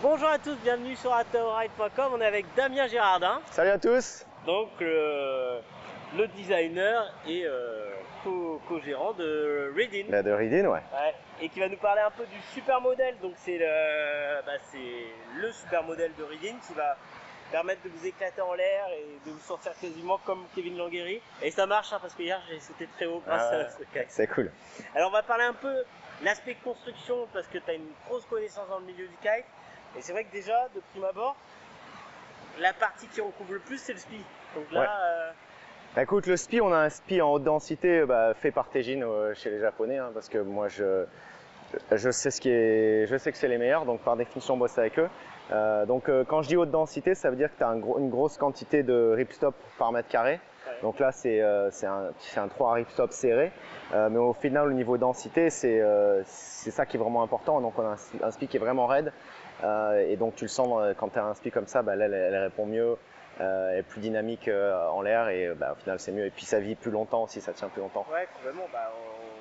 Bonjour à tous, bienvenue sur AutoRide.com. On est avec Damien Girardin, Salut à tous. donc le designer et co-gérant de Reading. De Reading, ouais. Ouais, et qui va nous parler un peu du super modèle. Donc c'est le super modèle de Reading qui va permettre de vous éclater en l'air et de vous sortir quasiment comme Kevin Langueri. Et ça marche parce que hier j'ai sauté très haut grâce à ce kite. C'est cool. Alors on va parler un peu l'aspect construction parce que tu as une grosse connaissance dans le milieu du kite. Et c'est vrai que déjà, de prime abord, la partie qui recouvre le plus, c'est le spi. Donc là, Écoute, le spi, on a un spi en haute densité fait par Teijin chez les Japonais, parce que moi je sais je sais que c'est les meilleurs, donc par définition on bosse avec eux. Quand je dis haute densité, ça veut dire que tu as une grosse quantité de ripstop par mètre carré. ouais. Donc là c'est un 3 ripstop serré, mais au final au niveau densité c'est ça qui est vraiment important. Donc on a un spi qui est vraiment raide. Et donc tu le sens quand tu as un spi comme ça, elle répond mieux, elle est plus dynamique en l'air et au final c'est mieux. Et puis ça vit plus longtemps aussi, ça tient plus longtemps. Ouais, complètement.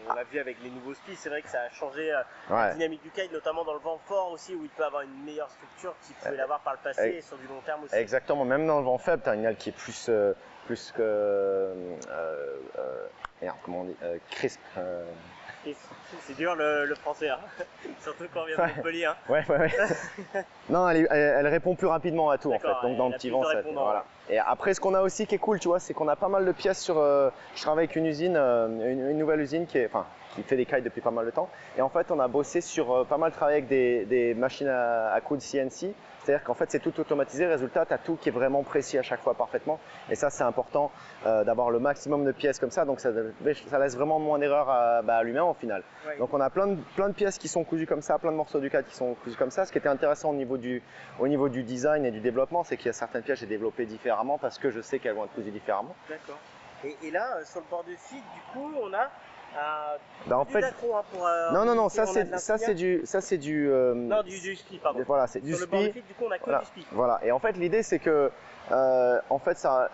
On l'a vu avec les nouveaux spi, c'est vrai que ça a changé la dynamique du kite, notamment dans le vent fort aussi, où il peut avoir une meilleure structure qu'il pouvait l'avoir par le passé et sur du long terme aussi. Exactement, même dans le vent faible, tu as une aile qui est plus que merde, comment on dit, crisp. C'est dur le français, hein. Surtout quand on vient de Montpellier. Hein. Ouais. Non, elle répond plus rapidement à tout en fait. Donc dans le petit vent, voilà. Et après, ce qu'on a aussi qui est cool, tu vois, c'est qu'on a pas mal de pièces sur. Je travaille avec une usine, une nouvelle usine qui fait des kites depuis pas mal de temps. Et en fait, on a bossé sur pas mal travaillé avec des machines à coudre CNC. C'est-à-dire qu'en fait, c'est tout automatisé. Résultat, tu as tout qui est vraiment précis à chaque fois parfaitement. Et ça, c'est important d'avoir le maximum de pièces comme ça. Donc, ça laisse vraiment moins d'erreurs à l'humain au final. Ouais. Donc, on a plein de pièces qui sont cousues comme ça, plein de morceaux du kite qui sont cousus comme ça. Ce qui était intéressant au niveau du design et du développement, c'est qu'il y a certaines pièces que j'ai développées différemment parce que je sais qu'elles vont être cousues différemment. D'accord. Et là, sur le bord de feed, du coup, on a en fait, non, ça c'est du non, du spi, pardon. Voilà, c'est du spi. Sur le bord de feed, du coup, on a que du spi. Voilà, et en fait, l'idée c'est que en fait, ça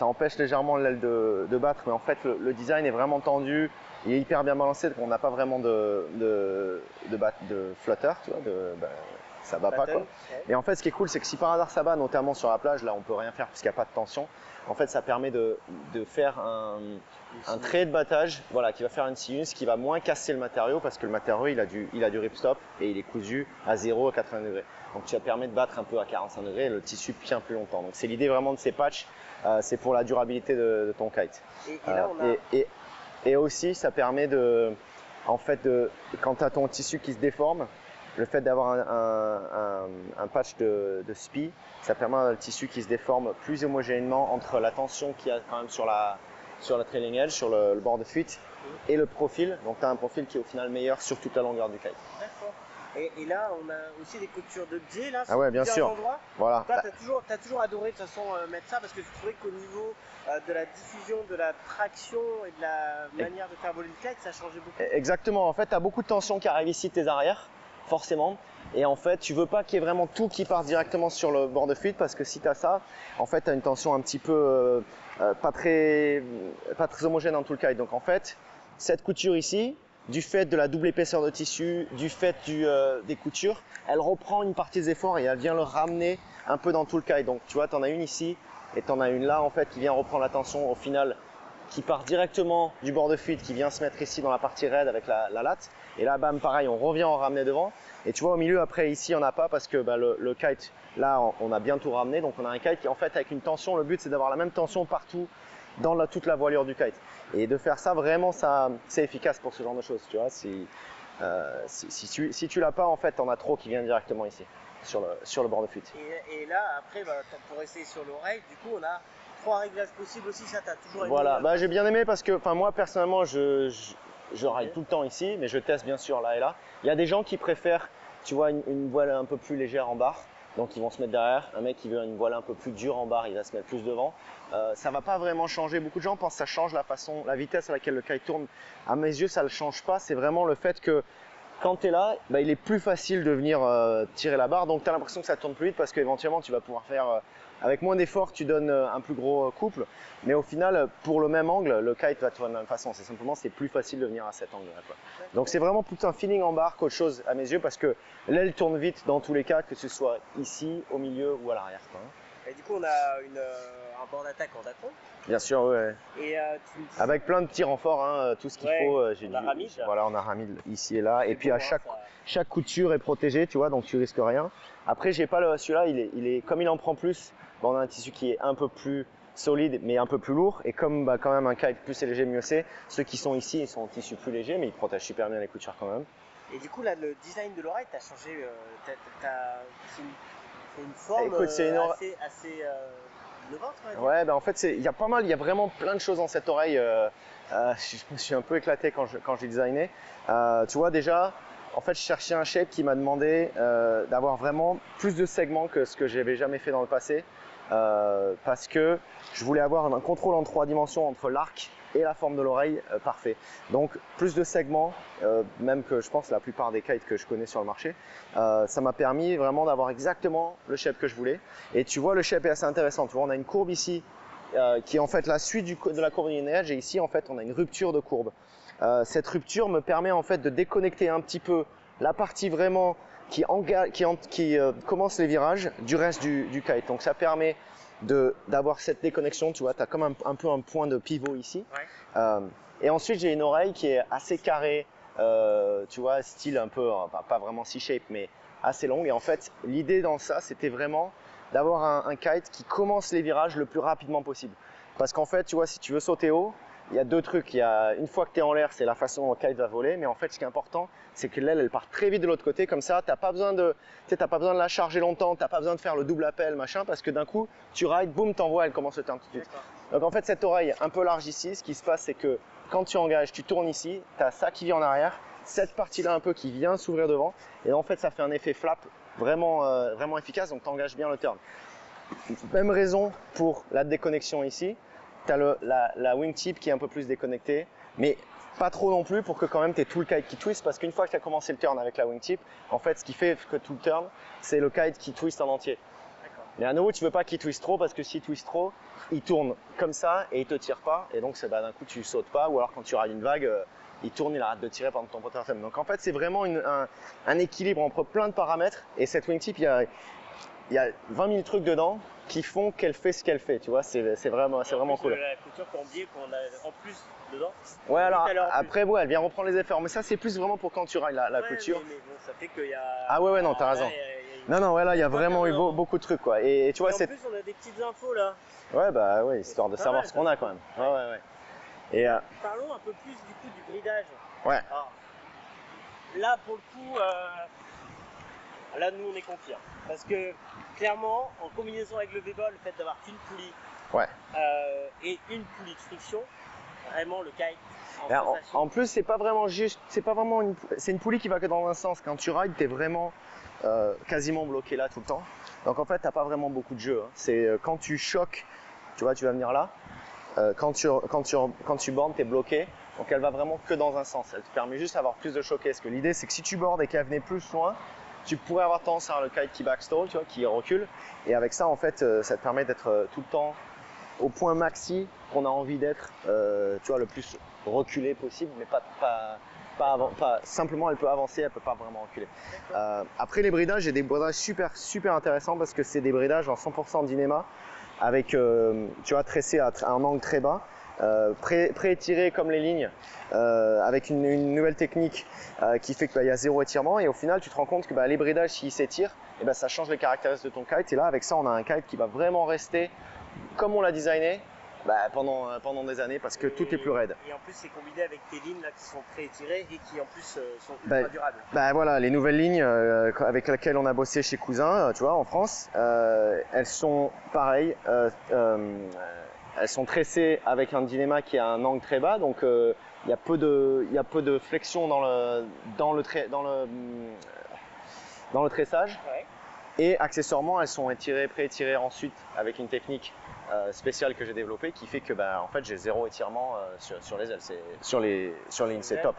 empêche légèrement l'aile de battre, mais en fait, le design est vraiment tendu, il est hyper bien balancé, donc on n'a pas vraiment de flutter, tu vois, ça bat pas quoi. Ouais. Et en fait, ce qui est cool, c'est que si par hasard ça bat, notamment sur la plage, là on peut rien faire parce qu'il n'y a pas de tension. En fait, ça permet de faire un trait de battage, voilà, qui va faire une sinus, qui va moins casser le matériau parce que le matériau il a du ripstop et il est cousu à 0 à 80 degrés. Donc ça permet de battre un peu à 45 degrés et le tissu tient plus longtemps. Donc c'est l'idée vraiment de ces patchs, c'est pour la durabilité de ton kite. Et là, on a... et aussi ça permet quand tu as ton tissu qui se déforme, le fait d'avoir un patch de spi, ça permet à le tissu qui se déforme plus homogènement entre la tension qu'il y a quand même sur la trailing edge, sur le bord de fuite et le profil. Donc tu as un profil qui est au final meilleur sur toute la longueur du kite. D'accord. Et là, on a aussi des coutures de biais là, sur bien sûr. Endroits. Voilà. Toi, tu as toujours adoré de toute façon mettre ça parce que tu trouvais qu'au niveau de la diffusion, de la traction et de la manière de faire voler le kite, ça changeait beaucoup. Exactement. En fait, tu as beaucoup de tension qui arrive ici de tes arrières. Forcément, et en fait tu veux pas qu'il y ait vraiment tout qui parte directement sur le bord de fuite parce que si tu as ça, en fait tu as une tension un petit peu pas très homogène dans tout le kite. Donc en fait cette couture ici, du fait de la double épaisseur de tissu, du fait des coutures, elle reprend une partie des efforts et elle vient le ramener un peu dans tout le kite. Donc tu vois, tu en as une ici et tu en as une là en fait qui vient reprendre la tension au final, qui part directement du bord de fuite, qui vient se mettre ici dans la partie raide avec la latte. Et là, bam, pareil, on revient en ramener devant. Et tu vois, au milieu, après, ici, on n'a pas parce que le kite, là, on a bien tout ramené. Donc, on a un kite qui, en fait, avec une tension, le but, c'est d'avoir la même tension partout dans toute la voilure du kite. Et de faire ça, vraiment, c'est efficace pour ce genre de choses. Tu vois, si tu l'as pas, en fait, on a trop qui vient directement ici, sur le bord de fuite. Et là, après, pour rester sur l'oreille, du coup, on a 3 réglages possibles aussi, ça t'as toujours aimé. Voilà, j'ai bien aimé parce que moi personnellement je ride tout le temps ici, mais je teste bien sûr là et là. Il y a des gens qui préfèrent, tu vois, une voile un peu plus légère en barre, donc ils vont se mettre derrière. Un mec qui veut une voile un peu plus dure en barre, il va se mettre plus devant. Ça va pas vraiment changer. Beaucoup de gens pensent que ça change la vitesse à laquelle le kite tourne. À mes yeux, ça le change pas. C'est vraiment le fait que quand tu es là, bah, il est plus facile de venir tirer la barre. Donc tu as l'impression que ça tourne plus vite parce qu'éventuellement tu vas pouvoir faire, avec moins d'effort, tu donnes un plus gros couple. Mais au final, pour le même angle, le kite va tourner de la même façon. C'est simplement, c'est plus facile de venir à cet angle-là. Donc c'est vraiment plus un feeling en barre qu'autre chose à mes yeux parce que l'aile tourne vite dans tous les cas, que ce soit ici, au milieu ou à l'arrière. Et du coup, on a un bord d'attaque en Datron. Bien sûr, ouais. Et avec plein de petits renforts, hein, tout ce qu'il faut. Voilà, on a Ramil ici et là. Et puis chaque couture est protégée, tu vois, donc tu risques rien. Après, j'ai pas celui-là, comme il en prend plus, bah, on a un tissu qui est un peu plus solide mais un peu plus lourd. Et comme bah, quand même un kite plus léger, mieux c'est. Ceux qui sont ici, ils sont en tissu plus léger, mais ils protègent super bien les coutures quand même. Et du coup, là, le design de l'oreille, t'as changé. C'est une forme Écoute, assez innovante. Ouais, bah en fait, il y a pas mal, il y a vraiment plein de choses dans cette oreille. Je me suis un peu éclaté quand j'ai designé. Tu vois, déjà, en fait, je cherchais un shape qui m'a demandé d'avoir vraiment plus de segments que ce que j'avais jamais fait dans le passé. Parce que je voulais avoir un contrôle en 3 dimensions entre l'arc et la forme de l'oreille parfait. Donc plus de segments, même que je pense la plupart des kites que je connais sur le marché, ça m'a permis vraiment d'avoir exactement le shape que je voulais. Et tu vois, le shape est assez intéressant. Tu vois, on a une courbe ici qui est en fait la suite de la courbe linéaire, et ici en fait on a une rupture de courbe. Cette rupture me permet en fait de déconnecter un petit peu la partie vraiment qui commence les virages du reste du kite. Donc ça permet d'avoir cette déconnexion, tu vois, tu as comme un peu un point de pivot ici. Ouais. Et ensuite j'ai une oreille qui est assez carrée, tu vois, style un peu, pas vraiment C-shape, mais assez longue. Et en fait, l'idée dans ça, c'était vraiment d'avoir un kite qui commence les virages le plus rapidement possible. Parce qu'en fait, tu vois, si tu veux sauter haut, il y a 2 trucs. Une fois que tu es en l'air, c'est la façon dont le kite va voler. Mais en fait, ce qui est important, c'est que l'aile, elle part très vite de l'autre côté. Comme ça, tu n'as pas besoin de la charger longtemps. Tu n'as pas besoin de faire le double appel, machin. Parce que d'un coup, tu rides, boum, t'envoies, elle commence le turn tout de suite. Donc en fait, cette oreille un peu large ici, ce qui se passe, c'est que quand tu engages, tu tournes ici, tu as ça qui vient en arrière, cette partie-là un peu qui vient s'ouvrir devant. Et en fait, ça fait un effet flap vraiment, vraiment efficace. Donc tu engages bien le turn. Même raison pour la déconnexion ici. Tu as la wingtip qui est un peu plus déconnectée, mais pas trop non plus pour que quand même tu aies tout le kite qui twist, parce qu'une fois que tu as commencé le turn avec la wingtip, en fait ce qui fait que tout le turn, c'est le kite qui twist en entier. Mais à nouveau, tu veux pas qu'il twist trop, parce que s'il twist trop, il tourne comme ça et il te tire pas, et donc d'un coup tu sautes pas, ou alors quand tu rides une vague, il tourne, il arrête de tirer pendant ton potter. Donc en fait c'est vraiment un équilibre entre plein de paramètres, et cette wingtip, il y a 20 000 trucs dedans qui font qu'elle fait ce qu'elle fait, tu vois, c'est vraiment cool. La couture combiée qu'on a en plus dedans. Ouais, alors après, ouais, elle vient reprendre les efforts, mais ça c'est plus vraiment pour quand tu railles la couture. Mais bon, ça fait qu'il y a. Ah ouais, non, t'as raison. Non, ouais, là, il y a vraiment eu beaucoup de trucs, quoi. Et tu vois, en plus, on a des petites infos là. Ouais, bah ouais, histoire de savoir ce qu'on a quand même. Ouais. Et parlons un peu plus du coup du bridage. Ouais. Alors, là, pour le coup, là, nous, on est confiants. Parce que, clairement, en combinaison avec le V-Ball, le fait d'avoir qu'une poulie et une poulie de friction, vraiment, le kite, en plus, c'est pas vraiment juste, c'est une poulie qui va que dans un sens. Quand tu rides, t'es vraiment quasiment bloqué là tout le temps. Donc en fait, t'as pas vraiment beaucoup de jeu. Hein. C'est quand tu choques, tu vois, tu vas venir là. Quand tu bornes, t'es bloqué. Donc elle va vraiment que dans un sens. Elle te permet juste d'avoir plus de choquer. Parce que l'idée, c'est que si tu bordes et qu'elle venait plus loin, tu pourrais avoir tendance à avoir le kite qui backstall, tu vois, qui recule. Et avec ça, en fait, ça te permet d'être tout le temps au point maxi qu'on a envie d'être, tu vois, le plus reculé possible, mais pas simplement elle peut avancer, elle peut pas vraiment reculer. Après les bridages, j'ai des bridages super intéressants parce que c'est des bridages en 100% Dynéma avec, tu vois, tressé à un angle très bas. Pré-étiré comme les lignes, avec une nouvelle technique qui fait qu'il y a 0 étirement, et au final tu te rends compte que les bridages, s'ils s'étirent, ça change les caractéristiques de ton kite, et là avec ça on a un kite qui va vraiment rester comme on l'a designé pendant des années, parce que tout est plus raide. Et en plus c'est combiné avec tes lignes là, qui sont pré-étirées et qui en plus sont ultra durables. Voilà, les nouvelles lignes avec lesquelles on a bossé chez Cousin, tu vois, en France, elles sont pareilles. Elles sont tressées avec un Dynéma qui a un angle très bas, donc il y a peu de flexion dans le tressage. Ouais. Et accessoirement, elles sont pré-étirées ensuite avec une technique spécial que j'ai développé qui fait que en fait j'ai zéro étirement sur les ailes, sur les lignes, c'est top.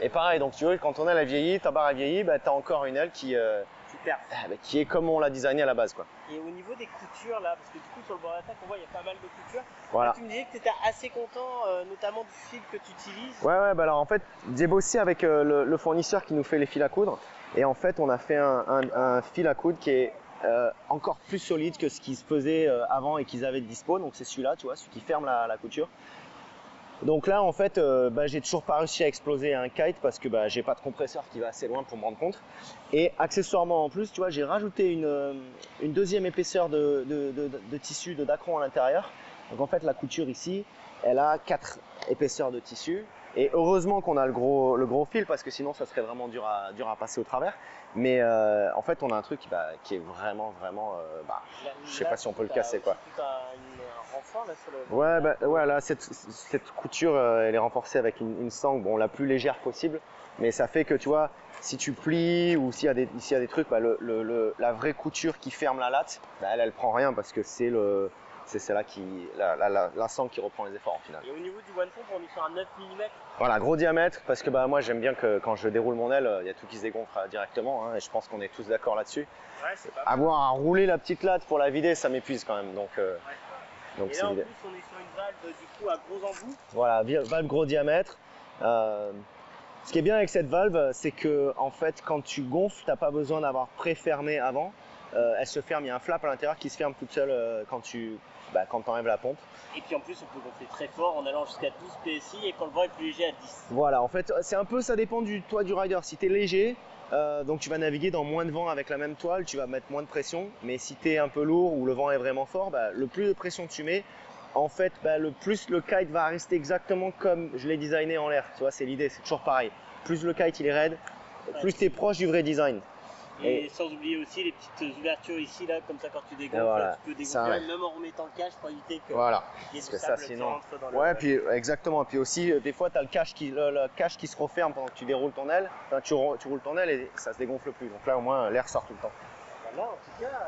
Et pareil, donc tu vois, quand ton aile a vieilli, ta barre a vieilli, tu as encore une aile qui est comme on l'a designé à la base, quoi. Et au niveau des coutures là, parce que du coup sur le bord d'attaque on voit il y a pas mal de coutures. Voilà. Là, tu me disais que tu étais assez content notamment du fil que tu utilises. Ouais, alors en fait j'ai bossé avec le fournisseur qui nous fait les fils à coudre et en fait on a fait un fil à coudre qui est encore plus solide que ce qui se faisait avant et qu'ils avaient de dispo, donc c'est celui-là, tu vois, celui qui ferme la couture. Donc là en fait j'ai toujours pas réussi à exploser un kite parce que j'ai pas de compresseur qui va assez loin pour me rendre compte. Et accessoirement en plus, tu vois, j'ai rajouté une deuxième épaisseur de tissu de dacron à l'intérieur. Donc en fait la couture ici, elle a 4 épaisseurs de tissu. Et heureusement qu'on a le gros fil parce que sinon ça serait vraiment dur à passer au travers. Mais en fait on a un truc qui est vraiment je sais pas si on peut le casser, quoi. Un renfort là sur le... Ouais, là cette couture elle est renforcée avec une sangle, bon, la plus légère possible, mais ça fait que tu vois, si tu plies ou s'il y a des trucs, la vraie couture qui ferme la latte, elle prend rien parce que c'est celle-là la sangle qui reprend les efforts en final. Et au niveau du one pump, on est sur un 9 mm. Voilà, gros diamètre, parce que moi j'aime bien que quand je déroule mon aile, il y a tout qui se dégonfle directement, hein, et je pense qu'on est tous d'accord là-dessus. Ouais, c'est pas Avoir à rouler la petite latte pour la vider, ça m'épuise quand même. Donc et là en plus on est sur une valve du coup à gros embout. Voilà, valve gros diamètre. Ce qui est bien avec cette valve, c'est que en fait quand tu gonfles, tu n'as pas besoin d'avoir préfermé avant. Elle se ferme, il y a un flap à l'intérieur qui se ferme toute seule quand tu enlèves la pompe. Et puis en plus on peut gonfler très fort en allant jusqu'à 12 PSI et quand le vent est plus léger à 10. Voilà, en fait c'est un peu, ça dépend du rider. Si tu es léger, donc tu vas naviguer dans moins de vent avec la même toile, tu vas mettre moins de pression. Mais si tu es un peu lourd ou le vent est vraiment fort, le plus de pression tu mets, en fait le plus le kite va rester exactement comme je l'ai designé en l'air. Tu vois, c'est l'idée, c'est toujours pareil. Plus le kite il est raide, plus tu es proche du vrai design. Et sans oublier aussi les petites ouvertures ici, là, comme ça quand tu dégonfles, voilà, tu peux dégonfler même en remettant le cache pour éviter que il y ait du sable qui rentre dans le... puis exactement. Puis aussi, des fois, tu as le cache qui se referme pendant que tu déroules ton aile. Enfin, tu roules ton aile et ça se dégonfle plus. Donc là, au moins, l'air sort tout le temps. Là, en tout cas,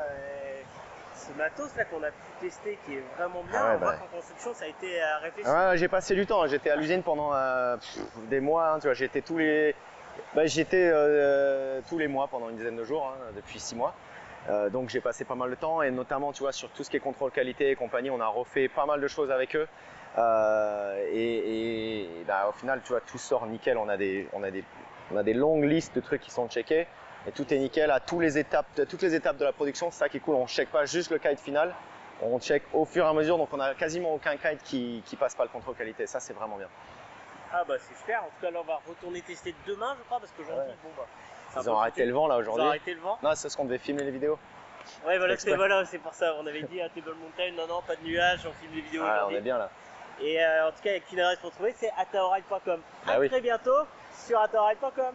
ce matos là qu'on a pu tester qui est vraiment bien, on voit qu'en construction, ça a été réfléchi. J'ai passé du temps. J'étais à l'usine pendant des mois. Hein, tu vois, j'étais tous les mois pendant une dizaine de jours, hein, depuis 6 mois. Donc j'ai passé pas mal de temps et notamment tu vois sur tout ce qui est contrôle qualité et compagnie, on a refait pas mal de choses avec eux. Au final tu vois tout sort nickel, on a des longues listes de trucs qui sont checkés et tout est nickel à toutes les étapes de la production. C'est ça qui est cool, on check pas juste le kite final, on check au fur et à mesure, donc on a quasiment aucun kite qui passe pas le contrôle qualité. Ça c'est vraiment bien. Ah c'est super, en tout cas là on va retourner tester demain je crois parce qu'aujourd'hui ils ont arrêté le vent là aujourd'hui. Ils ont arrêté le vent. Non, c'est ce qu'on devait filmer les vidéos. Ouais c'est pour ça, on avait dit à Table Mountain, non pas de nuages, on filme les vidéos aujourd'hui. On est bien là. Et en tout cas il n'y a qu'une adresse pour trouver, c'est ataoride.com. A très bientôt sur ataoride.com.